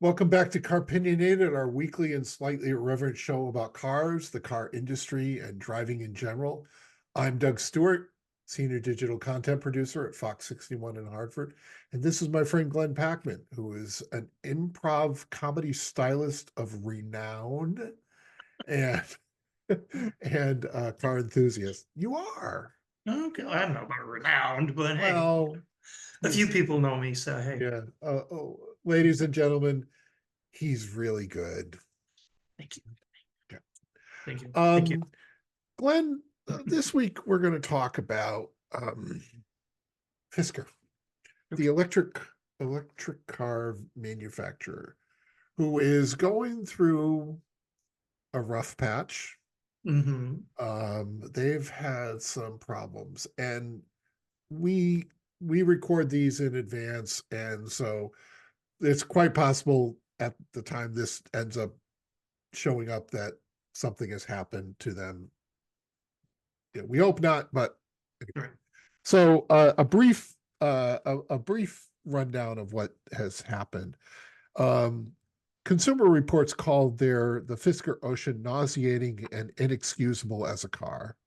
Welcome back to Car Pinionated, our weekly and slightly irreverent show about cars, the car industry, and driving in general. I'm Doug Stewart, Senior Digital Content Producer at Fox 61 in Hartford. And this is my friend Glenn Packman, who is an improv comedy stylist of renown and, and car enthusiast. You are. Okay, I don't know about renowned, but hey, Well, a few he's, people know me, so hey, yeah. Ladies and gentlemen, he's really good. thank you, Yeah. thank you, thank you. Um, Glenn, this week we're going to talk about Fisker, the Okay. electric car manufacturer, who is going through a rough patch. Mm-hmm. They've had some problems, and we we record these in advance, and so it's quite possible at the time this ends up showing up that something has happened to them. Yeah, we hope not, but All anyway. right. So a brief rundown of what has happened. Um, Consumer Reports called the Fisker Ocean nauseating and inexcusable as a car.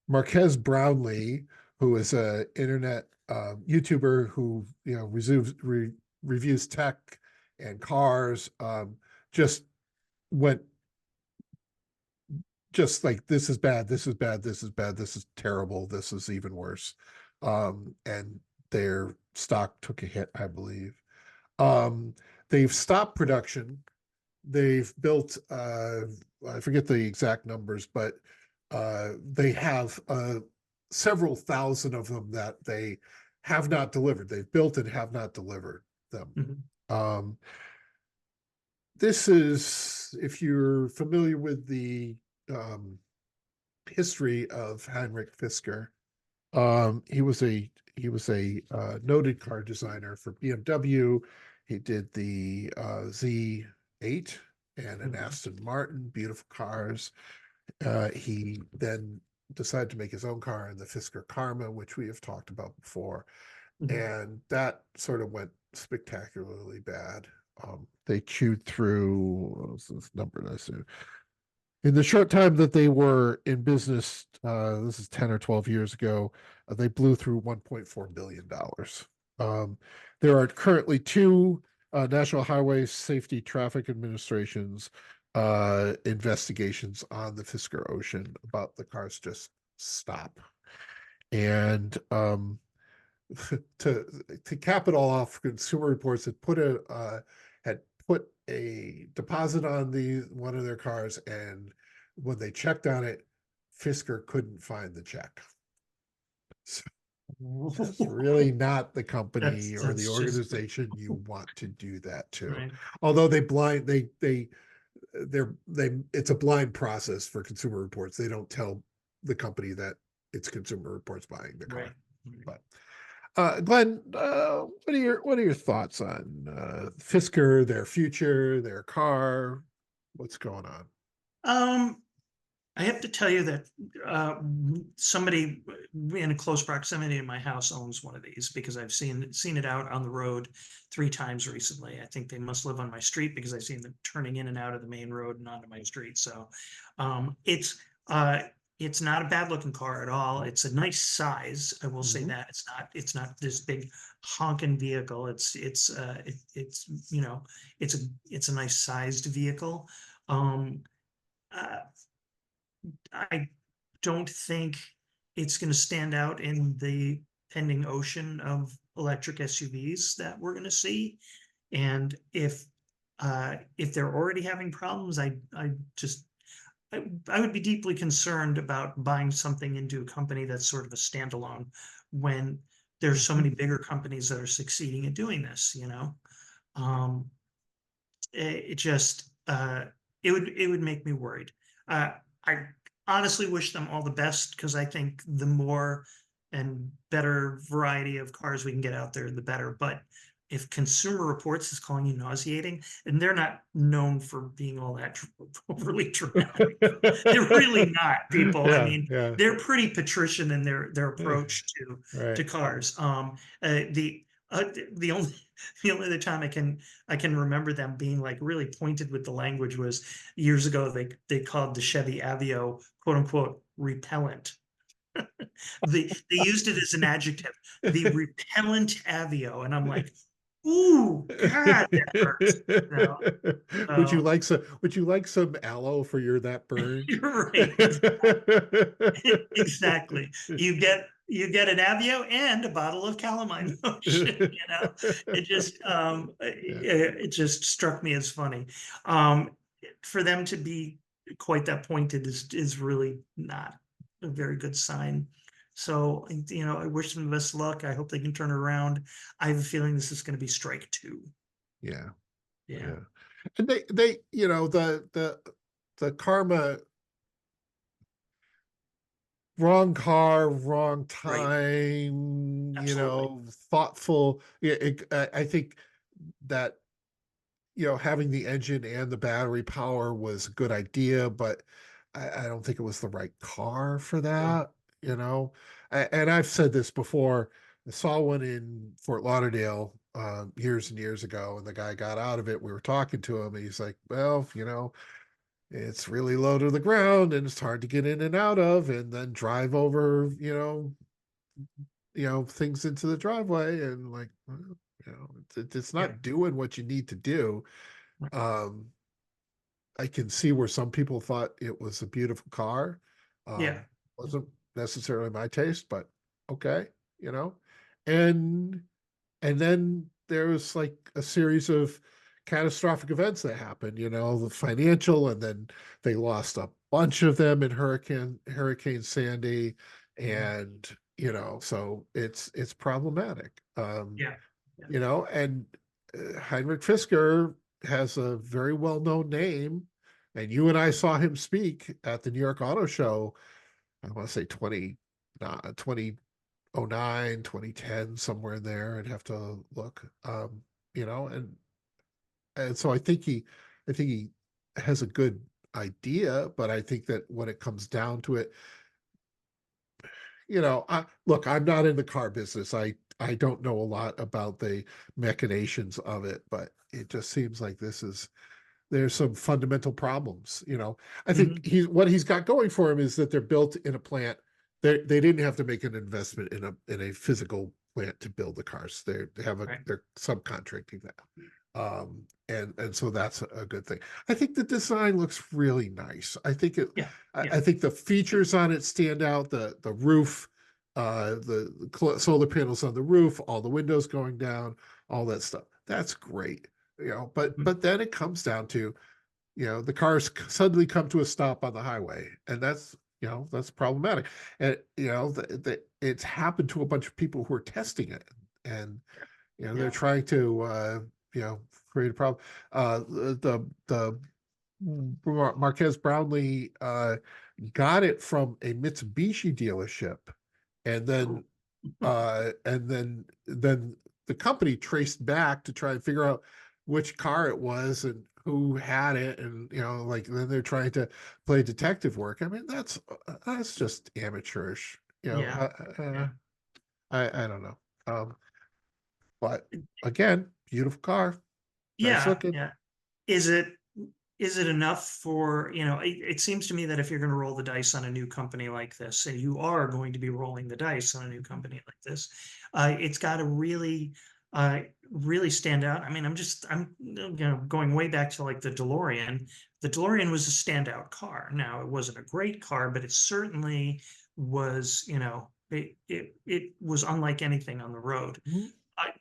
Marquez Brownlee, who is a internet YouTuber who reviews tech and cars, just went just like, this is bad, this is bad, this is bad, this is terrible, this is even worse. And their stock took a hit, I believe. um they've stopped production. They've built I forget the exact numbers, but they have several thousand of them that they have not delivered. They've built and have not delivered them. Mm-hmm. um this is, if you're familiar with the um history of Heinrich Fisker. He was a noted car designer for BMW. He did the Z8 and an Mm-hmm. Aston Martin, beautiful cars. He then decided to make his own car in the Fisker Karma, which we have talked about before, Mm-hmm. and that sort of went spectacularly bad. They chewed through, what was this number that I said? In the short time that they were in business, this is 10 or 12 years ago, they blew through $1.4 billion. There are currently two National Highway Safety Traffic Administration's investigations on the Fisker Ocean about the cars just stop. And to cap it all off, Consumer Reports had put a deposit on the one of their cars, and when they checked on it, Fisker couldn't find the check. So that's really not the company or the That's just organization you want to do that to. right, Although they it's a blind process for Consumer Reports. They don't tell the company that it's Consumer Reports buying the right. car. But Glenn, what are your thoughts on Fisker, their future, their car? What's going on? Um, I have to tell you that uh, somebody in a close proximity to my house owns one of these because I've seen it out on the road 3 times recently. I think they must live on my street because I've seen them turning in and out of the main road and onto my street. So um, it's uh, it's not a bad looking car at all. It's a nice size. I will say Mhm. that it's not this big honking vehicle. It's it's a nice sized vehicle. Um, uh, I don't think it's going to stand out in the pending ocean of electric SUVs that we're going to see. And if they're already having problems, I would be deeply concerned about buying something into a company that's sort of a standalone when there's so many Mhm. bigger companies that are succeeding at doing this, you know. Um, it just it would make me worried. I honestly wish them all the best because I think the more and better variety of cars we can get out there, the better. But if Consumer Reports is calling you nauseating, and they're not known for being all that overly dramatic, they're really not, people. I Yeah, mean, yeah, they're pretty patrician in their yeah, approach to right. cars. The The only the only other time I can remember them being, like, really pointed with the language was years ago, they called the Chevy Aveo, quote, unquote, "repellent." They used it as an adjective, "The repellent Aveo," and I'm like, "Ooh, God, that hurts," you know? So, Would you like some aloe for your that burn? you're right, exactly. You get an Aveo and a bottle of calamine lotion, you know? It just, Yeah, it just struck me as funny. For them to be quite that pointed is really not a very good sign. So, you know, I wish them the best of luck. I hope they can turn it around. I have a feeling this is gonna be strike 2. yeah, Yeah, yeah. And they, you know, the karma, wrong car, wrong right. time, you Absolutely. know, thoughtful. Yeah, I think that, you know, having the engine and the battery power was a good idea, but I don't think it was the right car for No. that, you know. And I've said this before. I saw one in Fort Lauderdale years and years ago, and the guy got out of it. We were talking to him, and he's like, "Well, you know, it's really low to the ground, and it's hard to get in and out of, and then drive over, you know, things into the driveway, and like, well, you know, it's Yep. not doing what you need to do." Right. Um, I can see where some people thought it was a beautiful car. Yeah. Wasn't necessarily my taste, but okay, you know. And and then there's like a series of catastrophic events that happened, you know, the financial, and then they lost a bunch of them in Hurricane Sandy, Mhm. and you know, so it's problematic. Yeah. Yeah. You know, and Heinrich Fisker has a very well-known name, and you and I saw him speak at the New York Auto Show. I want to say 2009, 2010, somewhere in there. I'd have to look. You know, and so I think he has a good idea, but I think that when it comes down to it, you know, look, I'm not in the car business. I don't know a lot about the machinations of it, but it just seems like there's some fundamental problems. You know, I think Mhm. what he's got going for him is that they're built in a plant. They didn't have to make an investment in a physical plant to build the cars. Right. They're subcontracting that. And so that's a good thing. I think the design looks really nice. Yeah. I Yeah. think the features on it stand out. The roof, the solar panels on the roof, all the windows going down, all that stuff. That's great. You know, Mhm. but then it comes down to, you know, the cars suddenly come to a stop on the highway, and that's, you know, that's problematic. And you know, it's happened to a bunch of people who are testing it, and you know, they're Yeah. trying to you know, create a problem. The Marquez Brownlee got it from a Mitsubishi dealership, and Oh. then the company traced back to try and figure out which car it was and who had it, and you know, like then they're trying to play detective work. I mean, that's just amateurish, you know. Yeah. Yeah. I don't know. But again, beautiful car, nice Yeah. looking. Yeah. Is it is it enough for, you know, it seems to me that if you're going to roll the dice on a new company like this, and you are going to be rolling the dice on a new company like this, it's got to really, uh, really stand out. I mean, I'm, you know, going way back to like the DeLorean. The DeLorean was a standout car. Now, it wasn't a great car, but it certainly was, you know, it was unlike anything on the road. Mhm. I,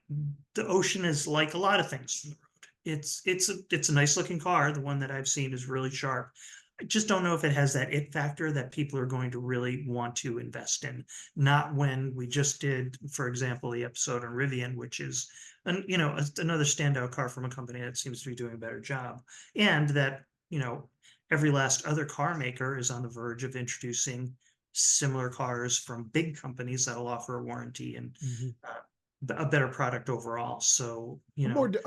the Ocean is like a lot of things from the road. It's a nice looking car. The one that I've seen is really sharp. I just don't know if it has that it factor that people are going to really want to invest in. Not when we just did, for example, the episode on Rivian, which is you know, another standout car from a company that seems to be doing a better job, and that, you know, every last other car maker is on the verge of introducing similar cars from big companies that'll offer a warranty and Mhm. uh, a better product overall. So, you A more know,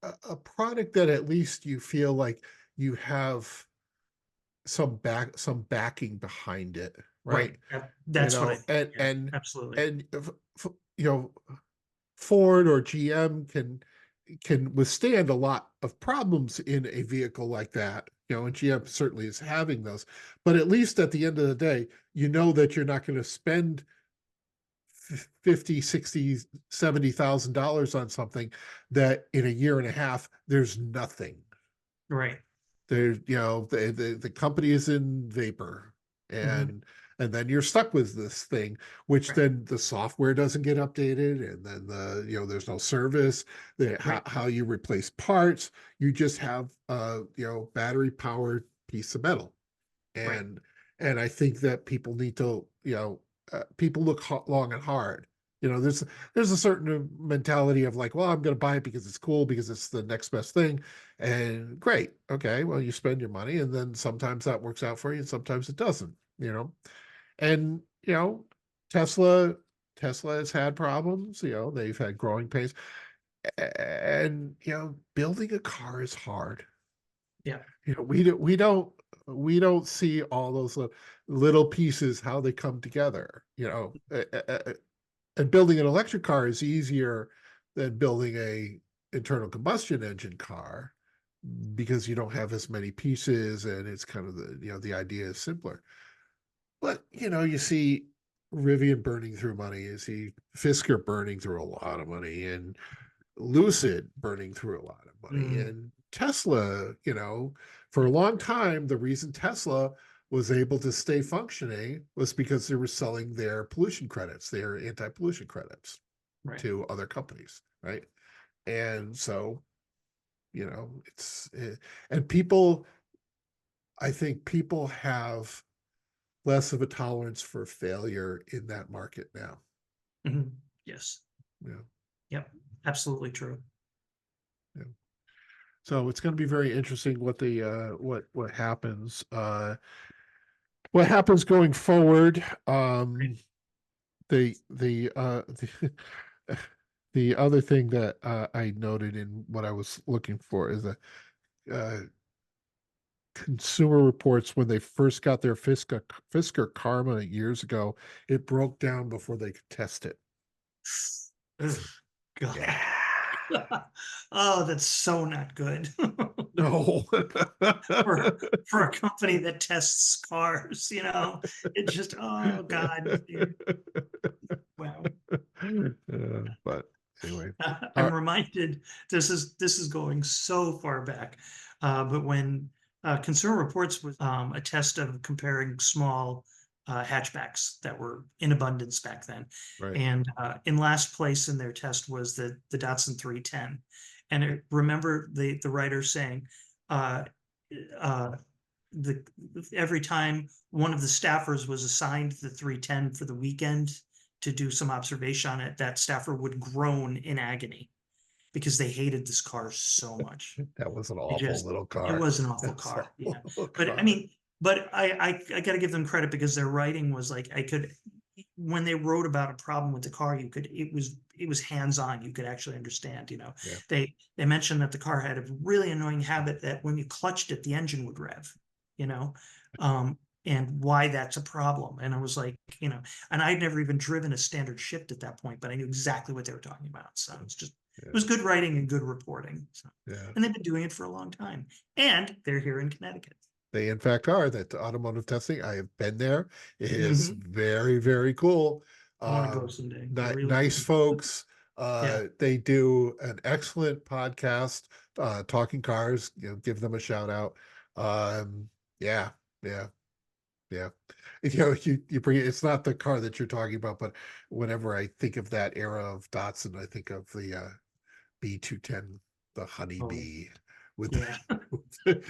a product that at least you feel like you have some backing behind it, right. right? You That's what I know, think. Yeah, absolutely. and if, you know, Ford or GM can withstand a lot of problems in a vehicle like that. And GM certainly is having those, but at least at the end of the day, you know that you're not going to spend 50, 60, $70,000 on something that in a year and a half, there's nothing. Right. There, the company is in vapor, Hmm. and then you're stuck with this thing, which Right. then the software doesn't get updated, and then there's no service. Right. How you replace parts, you just have battery powered piece of metal. Right. And I think that people need to, people look long and hard. There's a certain mentality of like, well, I'm going to buy it because it's cool, because it's the next best thing. And great, okay, well, you spend your money, and then sometimes that works out for you, and sometimes it doesn't. And Tesla Tesla has had problems. They've had growing pains, and building a car is hard. Yeah. We don't see all those little pieces, how they come together. And building an electric car is easier than building a internal combustion engine car, because you don't have as many pieces, and it's kind of the idea is simpler. But you see Rivian burning through money, you see Fisker burning through a lot of money, and Lucid burning through a lot of money. Mm. And Tesla, for a long time, the reason Tesla was able to stay functioning was because they were selling their pollution credits, their anti-pollution credits, Right. to other companies, right? And so, and people, I think people have less of a tolerance for failure in that market now. Hmm. Yes. Yeah. Yep. Absolutely true. Yeah. So it's going to be very interesting what happens going forward. Right. The the other thing that I noted in what I was looking for is uh, Consumer Reports, when they first got their Fisker Karma years ago, it broke down before they could test it. Ugh, God. Yeah. Oh, that's so not good. No. for for a company that tests cars, it's just, oh God, dude. Wow. But anyway, I'm uh, reminded, this is going so far back, but when Consumer Reports was a test of comparing small hatchbacks that were in abundance back then, right, and in last place in their test was the Datsun 310, and remember the writer saying, uh, uh, the every time one of the staffers was assigned the 310 for the weekend to do some observation on it, that staffer would groan in agony because they hated this car so much. that was an It awful just little it car. was an awful That's an car, yeah. awful little But I car. mean, but I got to give them credit because their writing was like, I could, when they wrote about a problem with the car, it was hands-on. You could actually understand, Yeah. They mentioned that the car had a really annoying habit that when you clutched it, the engine would rev, you know, um, and why that's a problem. And I was like, and I'd never even driven a standard shift at that point, but I knew exactly what they were talking about. So it was Yeah. good writing and good reporting. So, Yeah. and they've been doing it for a long time, and they're here in Connecticut. They in fact are. That automotive testing, I have been there. It is Hmm. very, very cool. I want to go someday. I really Nice do. folks. Yeah. They do an excellent podcast, Talking Cars. Give them a shout out. Yeah, yeah, yeah. You bring it. It's not the car that you're talking about, but whenever I think of that era of Datsun, I think of the B210, the Oh, honeybee with yeah. the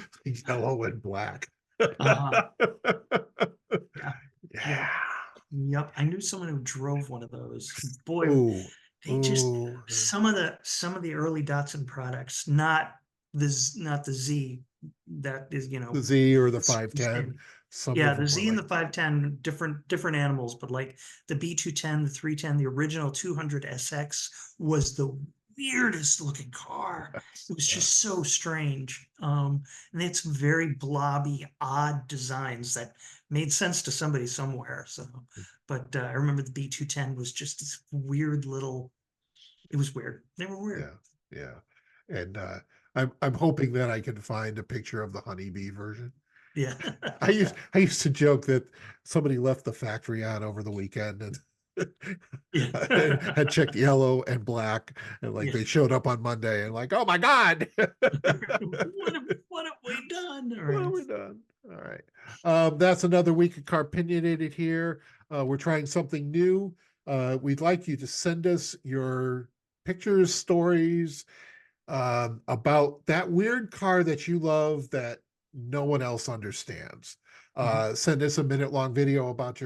yellow and black. Uh-huh. Yeah. Yep. Yeah. Yep. I knew someone who drove one of those. Boy, Ooh, they just ooh. some of the early Datsun products, not the Z that is, The Z or the it's 510. insane. Some Yeah, of the them were Z and like, the 510, different animals, but like the B210, the 310, the original 200 SX was the weirdest looking car. It was yeah, just so strange. And it's very blobby, odd designs that made sense to somebody somewhere. So, but I remember the B210 was just this weird little It was weird. They were weird. Yeah. And I'm hoping that I can find a picture of the honeybee version. Yeah. I used to joke that somebody left the factory on over the weekend and Yeah. and had checked yellow and black, and like Yeah. they showed up on Monday and like, oh my God. What have we done? All Well, right. we're done. All right. That's another week of Carpinionated here. We're trying something new. We'd like you to send us your pictures, stories, about that weird car that you love that no one else understands. Send us a minute-long video about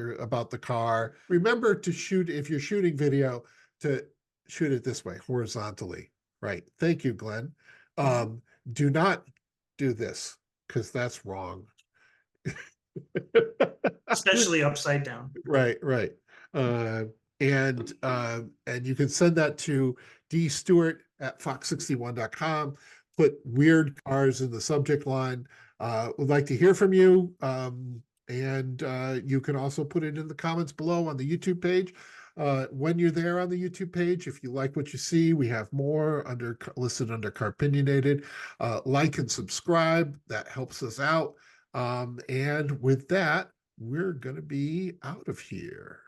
the car. Remember to shoot, if you're shooting video, to shoot it this way, horizontally. Right. Thank you, Glenn. Mhm. Do not do this because that's wrong. Especially upside down. Right, right. Uh, and you can send that to dstewart@fox61.com. Put weird cars in the subject line. Would like to hear from you. And you can also put it in the comments below on the YouTube page. When you're there on the YouTube page, if you like what you see, we have more listed under Carpinionated. Like and subscribe. That helps us out. And with that, we're going to be out of here.